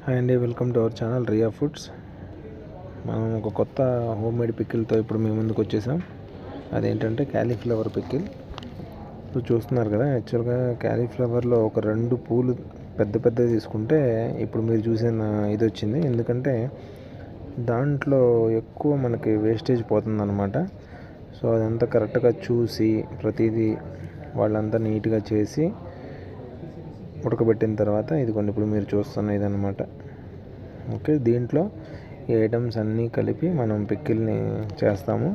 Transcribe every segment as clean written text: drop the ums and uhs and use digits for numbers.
Hi అండి, welcome to our channel Riya foods. మనం ఒక కొత్త హోమ్ మేడ్ పికిల్తో ఇప్పుడు మీ ముందుకు వచ్చేసాం. అదేంటంటే క్యాలీఫ్లవర్ పికిల్. సో చూస్తున్నారు కదా, యాక్చువల్గా క్యాలీఫ్లవర్లో ఒక 2 పూలు పెద్దవి తీసుకుంటే ఇప్పుడు మీరు చూసిన ఇది వచ్చింది. ఎందుకంటే దాంట్లో ఎక్కువ మనకి వేస్టేజ్ పోతుందన్నమాట. సో అదంతా కరెక్ట్గా చూసి ప్రతిదీ వాళ్ళంతా నీట్గా చేసి ఉడకబెట్టిన తర్వాత ఇదిగోండి ఇప్పుడు మీరు చూస్తున్న ఇదన్నమాట. ఓకే, దీంట్లో ఈ ఐటమ్స్ అన్నీ కలిపి మనం పిక్కిల్ని చేస్తాము.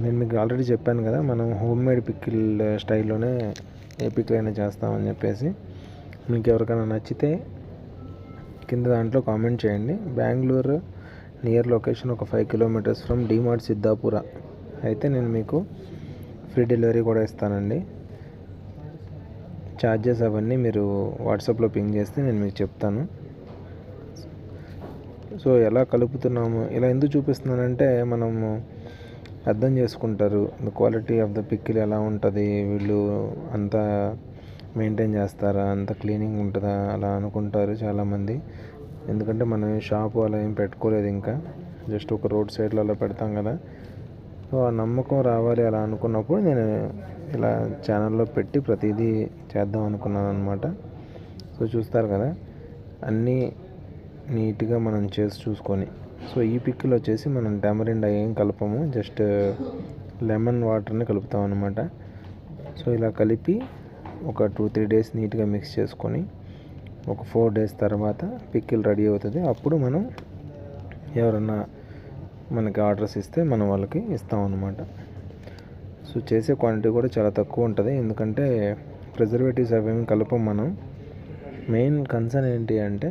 నేను మీకు ఆల్రెడీ చెప్పాను కదా, మనం హోమ్ మేడ్ పిక్కిల్ స్టైల్లోనే ఏ పిక్కిల్ అయినా చేస్తామని చెప్పేసి. మీకు ఎవరికైనా నచ్చితే కింద దాంట్లో కామెంట్ చేయండి. బెంగళూరు నియర్ లొకేషన్ ఒక 5 కిలోమీటర్స్ ఫ్రమ్ డిమార్ట్ సిద్ధాపుర అయితే నేను మీకు ఫ్రీ డెలివరీ కూడా ఇస్తానండి. ఛార్జెస్ అవన్నీ మీరు వాట్సాప్లో పింగ్ చేస్తే నేను మీకు చెప్తాను. సో ఎలా కలుపుతున్నాము, ఇలా ఎందుకు చూపిస్తున్నానంటే మనము అర్థం చేసుకుంటారు the quality of the pickle ఎలా ఉంటుంది, వీళ్ళు అంతా మెయింటైన్ చేస్తారా, అంత క్లీనింగ్ ఉంటుందా అలా అనుకుంటారు చాలామంది. ఎందుకంటే మనం షాపు అలా ఏం పెట్టుకోలేదు, ఇంకా జస్ట్ ఒక రోడ్ సైడ్లో అలా పెడతాం కదా. సో ఆ నమ్మకం రావాలి అలా అనుకున్నప్పుడు నేను ఇలా ఛానల్లో పెట్టి ప్రతిదీ చేద్దాం అనుకున్నాను అనమాట. సో చూస్తారు కదా, అన్నీ నీట్గా మనం చేసి చూసుకొని. సో ఈ పిక్కిల్ వచ్చేసి మనం టామరిండ్ ఏం కలపము, జస్ట్ లెమన్ వాటర్ని కలుపుతాం అనమాట. సో ఇలా కలిపి ఒక 2-3 డేస్ నీట్గా మిక్స్ చేసుకొని ఒక 4 డేస్ తర్వాత పిక్కిల్ రెడీ అవుతుంది. అప్పుడు మనం ఎవరన్నా మనకి ఆర్డర్స్ ఇస్తే మనం వాళ్ళకి ఇస్తాం అన్నమాట. సో చేసే క్వాంటిటీ కూడా చాలా తక్కువ ఉంటుంది, ఎందుకంటే ప్రిజర్వేటివ్స్ అవేమి కలపం మనం. మెయిన్ కన్సర్న్ ఏంటి అంటే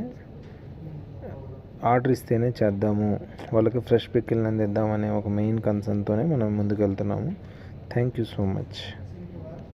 ఆర్డర్ ఇస్తేనే చేద్దాము, వాళ్ళకి ఫ్రెష్ పికిల్ని అందిద్దామనే ఒక మెయిన్ కన్సర్న్తోనే మనం ముందుకు వెళ్తున్నాము. Thank you so much.